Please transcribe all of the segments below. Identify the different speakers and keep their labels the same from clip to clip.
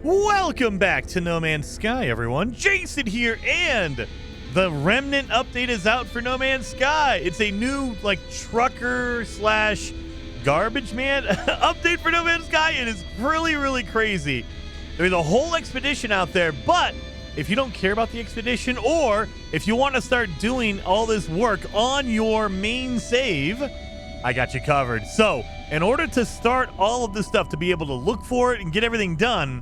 Speaker 1: Welcome back to No Man's Sky, everyone. Jason here, and the Remnant update is out for No Man's Sky. It's a new, trucker slash garbage man update for No Man's Sky. It is really crazy. There's a whole expedition out there, but if you don't care about the expedition, or if you want to start doing all this work on your main save, I got you covered. So, in order to start all of this stuff, to be able to look for it and get everything done,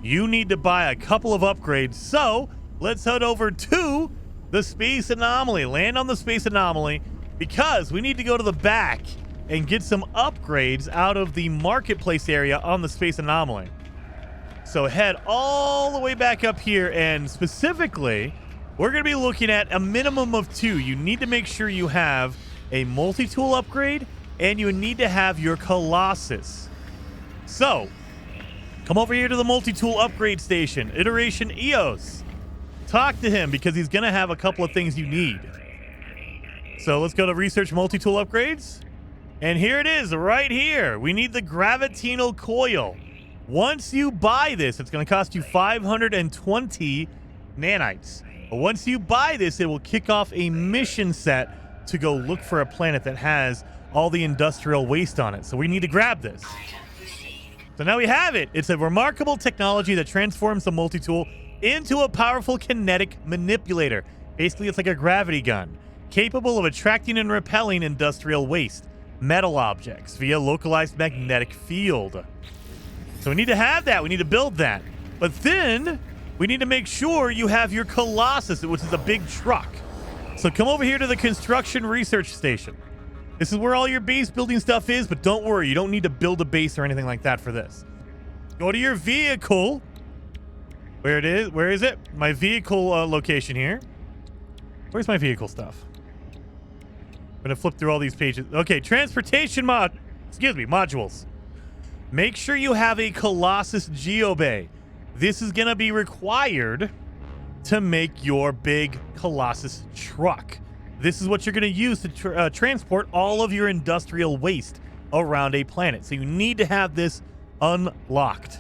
Speaker 1: you need to buy a couple of upgrades. So let's head over to the Space Anomaly, land on the Space Anomaly, because we need to go to the back and get some upgrades out of the marketplace area on the Space Anomaly. So head all the way back up here, and specifically, we're going to be looking at a minimum of 2. You need to make sure you have a multi-tool upgrade, and you need to have your Colossus. So come over here to the multi-tool upgrade station, Iteration EOS. Talk to him because he's going to have a couple of things you need. So let's go to research multi-tool upgrades. And here it is right here. We need the gravitational coil. Once you buy this, it's going to cost you 520 nanites. But once you buy this, it will kick off a mission set to go look for a planet that has all the industrial waste on it. So we need to grab this. So now we have it. It's a remarkable technology that transforms the multi-tool into a powerful kinetic manipulator. Basically, it's like a gravity gun, capable of attracting and repelling industrial waste, metal objects via localized magnetic field. So we need to have that. We need to build that. But then we need to make sure you have your Colossus, which is a big truck. So come over here to the construction research station. This is where all your base building stuff is, but don't worry, you don't need to build a base or anything like that for this. Go to your vehicle. Where it is? Where is it? My vehicle location here. Where's my vehicle stuff? I'm gonna flip through all these pages. Okay, transportation modules. Make sure you have a Colossus Geobay. This is gonna be required to make your big Colossus truck. This is what you're going to use to transport all of your industrial waste around a planet. So you need to have this unlocked.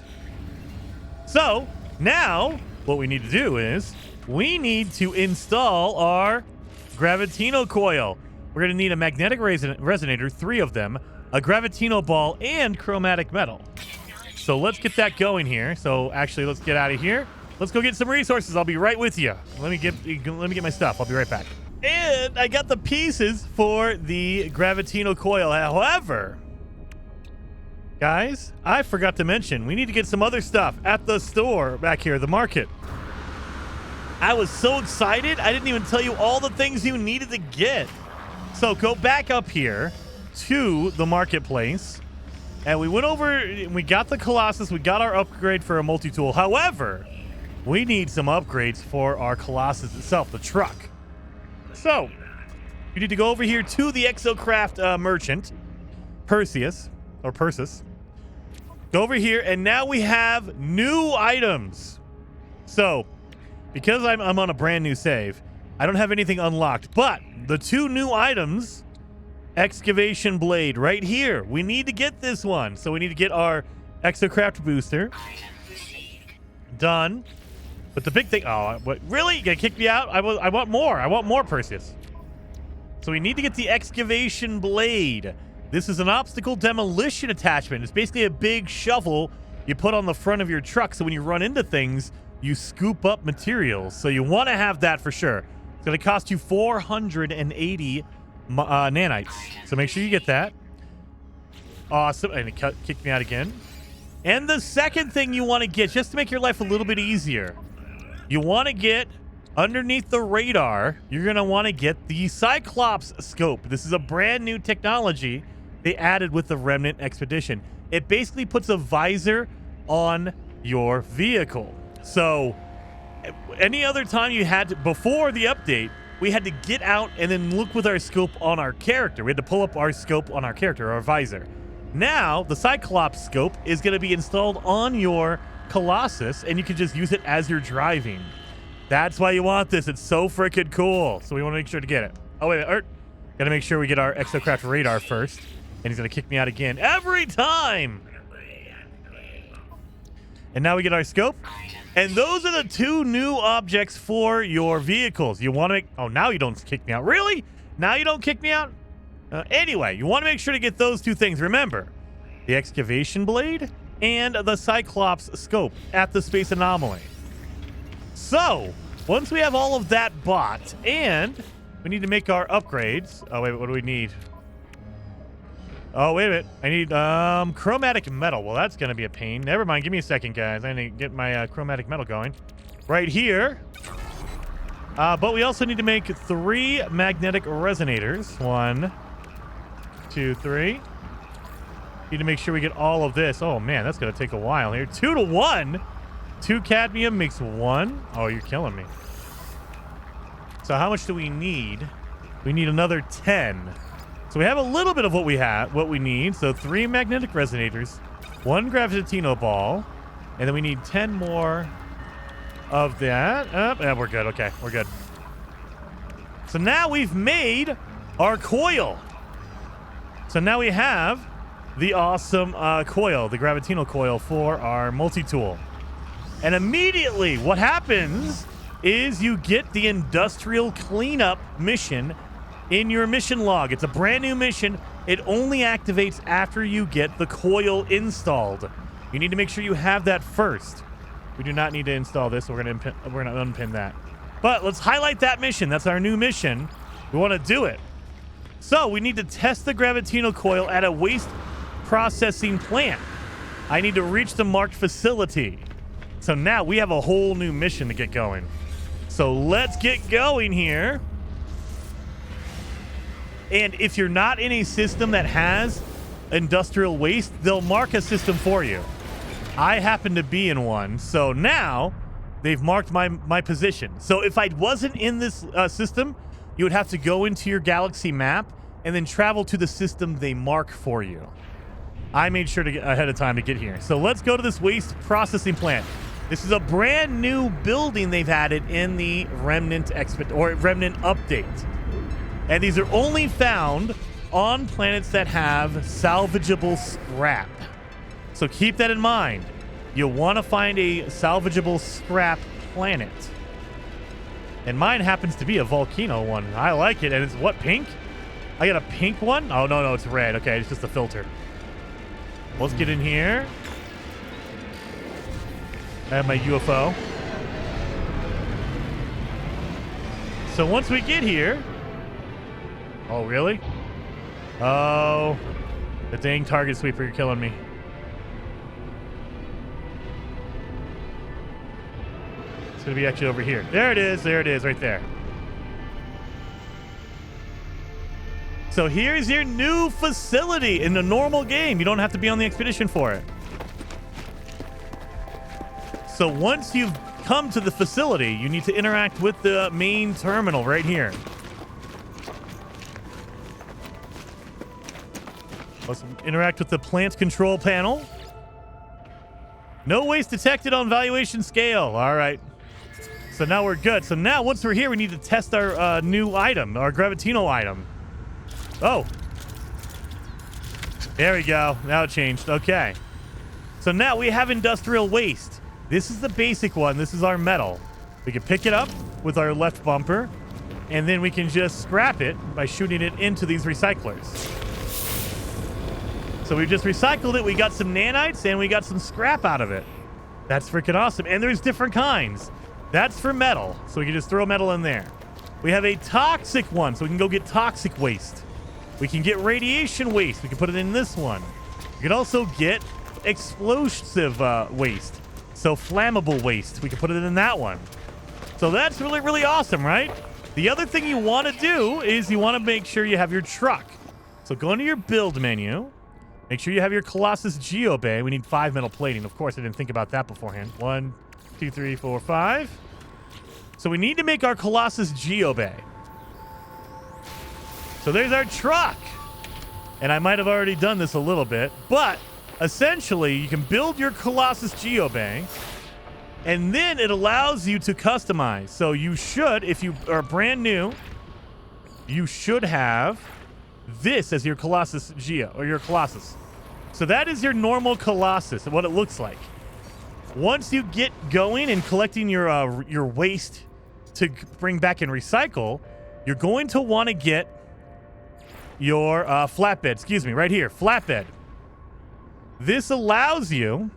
Speaker 1: So now what we need to do is we need to install our gravitational coil. We're going to need a magnetic resonator, 3 of them, a gravitational ball, and chromatic metal. So let's get that going here. So actually, let's get out of here. Let's go get some resources. I'll be right with you. Let me get my stuff. I'll be right back. And I got the pieces for the gravitational coil. However, guys, I forgot to mention, we need to get some other stuff at the store back here, the market. I was so excited, I didn't even tell you all the things you needed to get. So go back up here to the marketplace. And we went over, we got the Colossus, we got our upgrade for a multi-tool. However, we need some upgrades for our Colossus itself, the truck. So, you need to go over here to the Exocraft merchant, Perseus. Go over here, and now we have new items. So, because I'm on a brand new save, I don't have anything unlocked. But the 2 new items, excavation blade right here. We need to get this one. So we need to get our Exocraft booster. Done. But the big thing, what, really? You gonna kick me out? I want more. I want more, Perseus. So we need to get the excavation blade. This is an obstacle demolition attachment. It's basically a big shovel you put on the front of your truck, so when you run into things, you scoop up materials. So you want to have that for sure. It's gonna cost you 480 nanites. So make sure you get that. Awesome. And it kicked me out again. And the second thing you want to get, just to make your life a little bit easier, you want to get underneath the radar, you're going to want to get the Cyclops scope. This is a brand new technology they added with the Remnant expedition. It basically puts a visor on your vehicle. So any other time you had to, before the update, we had to get out and then look with our scope on our character. We had to pull up our scope on our character, our visor. Now, the Cyclops scope is going to be installed on your Colossus, and you can just use it as you're driving. That's why you want this. It's so freaking cool. So we want to make sure to get it. Oh, wait. Got to make sure we get our Exocraft radar first. And he's going to kick me out again every time. And now we get our scope. And those are the 2 new objects for your vehicles. You want to make... Oh, now you don't kick me out. Really? Now you don't kick me out? Anyway, you want to make sure to get those 2 things. Remember, the excavation blade and the Cyclops scope at the space anomaly. So, once we have all of that bought, and we need to make our upgrades. Oh, wait, what do we need? Oh, wait a minute. I need chromatic metal. Well, that's going to be a pain. Never mind. Give me a second, guys. I need to get my chromatic metal going. Right here. But we also need to make 3 magnetic resonators. 1, 2, 3. Need to make sure we get all of this. Oh, man, that's going to take a while here. 2 to 1. 2 cadmium makes 1. Oh, you're killing me. So how much do we need? We need another 10. So we have a little bit of what we need. So 3 magnetic resonators, 1 gravitino ball, and then we need 10 more of that. Yeah, we're good. Okay, we're good. So now we've made our coil. So now we have the awesome coil, the gravitino coil for our multi-tool. And immediately what happens is you get the industrial cleanup mission in your mission log. It's a brand new mission. It only activates after you get the coil installed. You need to make sure you have that first. We do not need to install this, so we're gonna unpin that. But let's highlight that mission. That's our new mission. We want to do it. So we need to test the gravitino coil at a waste processing plant. I need to reach the marked facility. So now we have a whole new mission to get going. So let's get going here. And if you're not in a system that has industrial waste, they'll mark a system for you. I happen to be in one. So now they've marked my position. So if I wasn't in this system, you would have to go into your galaxy map and then travel to the system they mark for you. I made sure to get ahead of time to get here. So let's go to this waste processing plant. This is a brand new building they've added in the Remnant update. And these are only found on planets that have salvageable scrap. So keep that in mind. You'll want to find a salvageable scrap planet. And mine happens to be a volcano one. I like it. And it's what, pink? I got a pink one? Oh, no, it's red. Okay, it's just a filter. Let's get in here. I have my UFO. So once we get here... Oh, really? Oh, the dang target sweeper, you're killing me. It's going to be actually over here. There it is, right there. So here's your new facility in the normal game. You don't have to be on the expedition for it. So once you've come to the facility, you need to interact with the main terminal right here. Let's interact with the plant control panel. No waste detected on valuation scale. All right. So now we're good. So now once we're here, we need to test our new item, our gravitino item. Oh. There we go. Now it changed. Okay. So now we have industrial waste. This is the basic one. This is our metal. We can pick it up with our left bumper, and then we can just scrap it by shooting it into these recyclers. So we just recycled it. We got some nanites, and we got some scrap out of it. That's freaking awesome. And there's different kinds. That's for metal, so we can just throw metal in there. We have a toxic one, so we can go get toxic waste. We can get radiation waste. We can put it in this one. We can also get explosive waste. So flammable waste. We can put it in that one. So that's really, really awesome, right? The other thing you want to do is you want to make sure you have your truck. So go into your build menu. Make sure you have your Colossus Geobay. We need 5 metal plating. Of course, I didn't think about that beforehand. 1, 2, 3, 4, 5. So we need to make our Colossus Geobay. So there's our truck. And I might have already done this a little bit, but essentially you can build your Colossus Geobay, and then it allows you to customize. So you should, if you are brand new, you should have this as your Colossus Geo, or your Colossus. So that is your normal Colossus, what it looks like. Once you get going and collecting your waste to bring back and recycle, you're going to want to get your flatbed. Excuse me, right here, flatbed. This allows you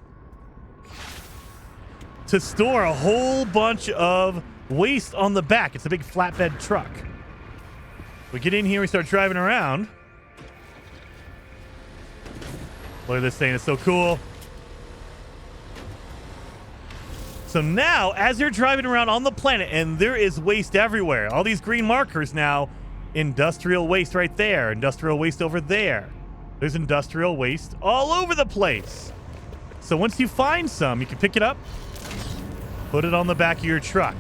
Speaker 1: to store a whole bunch of waste on the back. It's a big flatbed truck. We get in here, we start driving around. Look at this thing, it's so cool. So now, as you're driving around on the planet, and there is waste everywhere, all these green markers now, industrial waste right there, industrial waste over there. There's industrial waste all over the place. So once you find some, you can pick it up, put it on the back of your truck,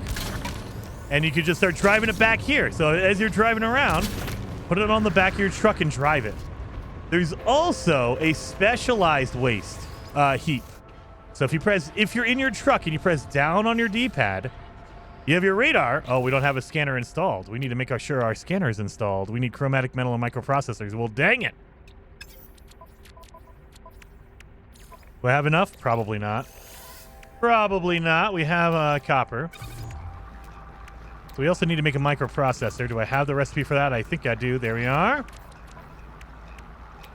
Speaker 1: and you can just start driving it back here. So as you're driving around, put it on the back of your truck and drive it. There's also a specialized waste heap. So if you're in your truck and you press down on your D-pad, you have your radar. Oh, we don't have a scanner installed. We need to make sure our scanner is installed. We need chromatic metal and microprocessors. Well, dang it. We have enough? Probably not. Probably not. We have copper. So we also need to make a microprocessor. Do I have the recipe for that? I think I do. There we are.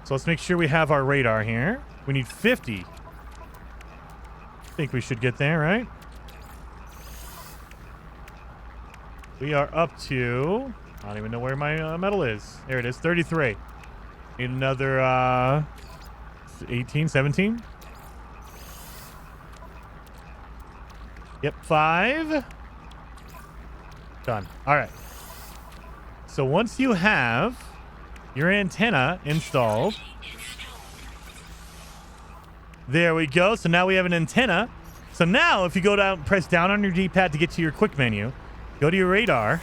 Speaker 1: So let's make sure we have our radar here. We need 50. I think we should get there, right? We are up to... I don't even know where my metal is. There it is, 33. Need another 18, 17. Yep, 5. Done. All right. So once you have your antenna installed... There we go. So now we have an antenna. So now if you go down, press down on your D-pad to get to your quick menu, go to your radar,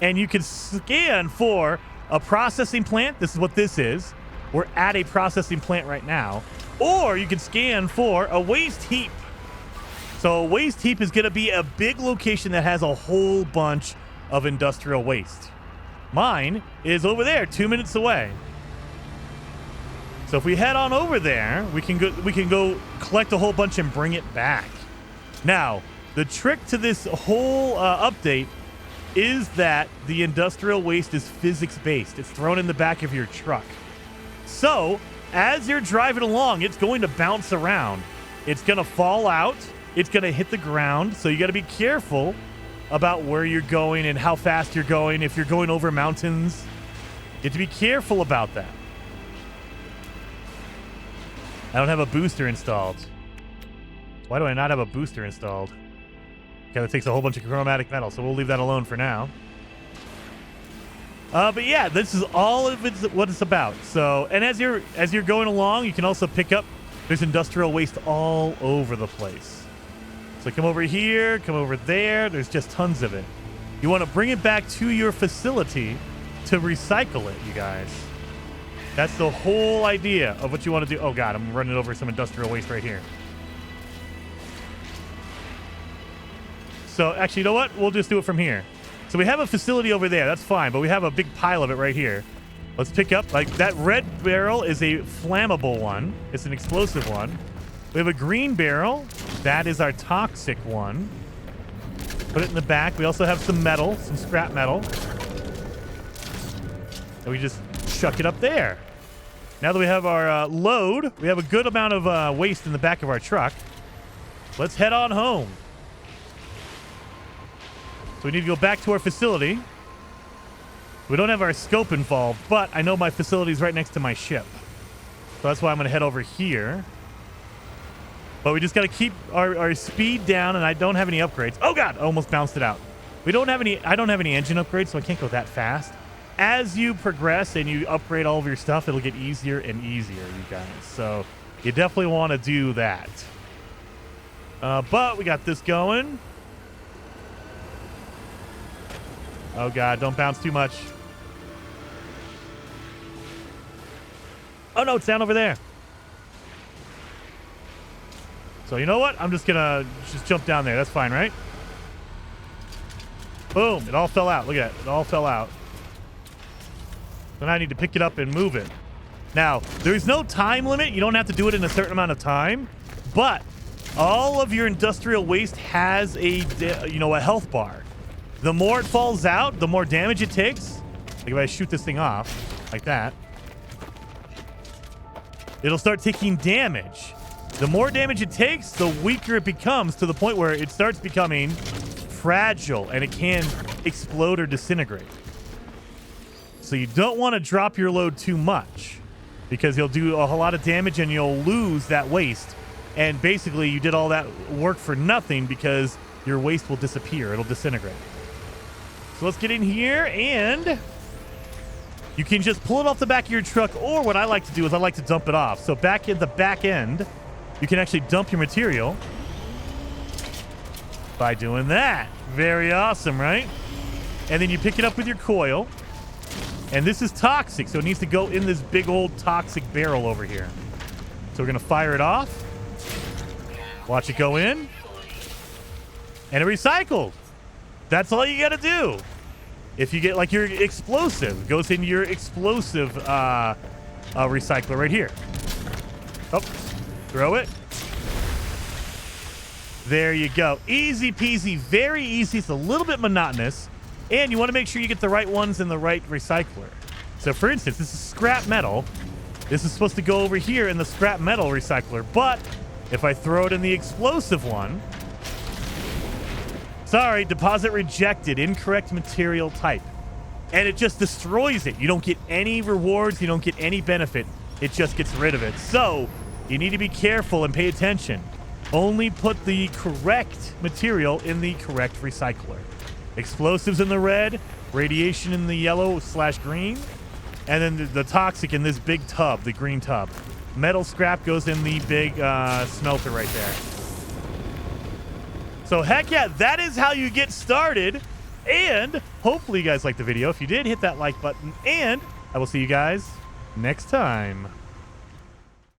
Speaker 1: and you can scan for a processing plant. This is what this is. We're at a processing plant right now. Or you can scan for a waste heap. So a waste heap is going to be a big location that has a whole bunch of industrial waste. Mine is over there, 2 minutes away. So if we head on over there, we can go collect a whole bunch and bring it back. Now, the trick to this whole update is that the industrial waste is physics-based. It's thrown in the back of your truck. So as you're driving along, it's going to bounce around. It's going to fall out. It's going to hit the ground. So you got to be careful about where you're going and how fast you're going. If you're going over mountains, you have to be careful about that. I don't have a booster installed. Why do I not have a booster installed? Okay, that takes a whole bunch of chromatic metal, so we'll leave that alone for now. But yeah, this is all of what it's about. So, and as you're going along, you can also pick up. There's industrial waste all over the place. So come over here, come over there. There's just tons of it. You want to bring it back to your facility to recycle it, you guys. That's the whole idea of what you want to do. Oh, God, I'm running over some industrial waste right here. So, actually, you know what? We'll just do it from here. So we have a facility over there. That's fine, but we have a big pile of it right here. Let's pick up. Like, that red barrel is a flammable one. It's an explosive one. We have a green barrel. That is our toxic one. Put it in the back. We also have some metal, some scrap metal. And we just chuck it up there. Now that we have our load, we have a good amount of waste in the back of our truck. Let's head on home. So we need to go back to our facility. We don't have our scope involved, but I know my facility is right next to my ship. So that's why I'm going to head over here. But we just got to keep our speed down, and I don't have any upgrades. Oh, God, I almost bounced it out. I don't have any engine upgrades, so I can't go that fast. As you progress and you upgrade all of your stuff, it'll get easier and easier, you guys. So you definitely want to do that. But we got this going. Oh, God, don't bounce too much. Oh, no, it's down over there. So you know what? I'm just going to jump down there. That's fine, right? Boom. It all fell out. Look at that. It all fell out. So now I need to pick it up and move it. Now, there's no time limit. You don't have to do it in a certain amount of time. But All of your industrial waste has a health bar. The more it falls out, the more damage it takes. Like if I shoot this thing off like that, it'll start taking damage. The more damage it takes, the weaker it becomes, to the point where it starts becoming fragile and it can explode or disintegrate. So you don't want to drop your load too much, because you'll do a whole lot of damage and you'll lose that waste. And basically you did all that work for nothing, because your waste will disappear. It'll disintegrate. So let's get in here, and you can just pull it off the back of your truck, or what I like to do is I like to dump it off. So back in the back end, you can actually dump your material by doing that. Very awesome, right? And then you pick it up with your coil. And this is toxic, so it needs to go in this big old toxic barrel over here. So we're going to fire it off. Watch it go in. And it recycled. That's all you got to do. If you get like your explosive, it goes into your explosive recycler right here. Oh, throw it. There you go. Easy peasy, very easy. It's a little bit monotonous. And you want to make sure you get the right ones in the right recycler. So for instance, this is scrap metal. This is supposed to go over here in the scrap metal recycler. But if I throw it in the explosive one, sorry, deposit rejected, incorrect material type. And it just destroys it. You don't get any rewards. You don't get any benefit. It just gets rid of it. So you need to be careful and pay attention. Only put the correct material in the correct recycler. Explosives in the red, radiation in the yellow/green, and then the toxic in this big tub, the green tub. Metal scrap goes in the big smelter right there. So heck yeah, that is how you get started. And hopefully you guys liked the video. If you did, hit that like button, and I will see you guys next time.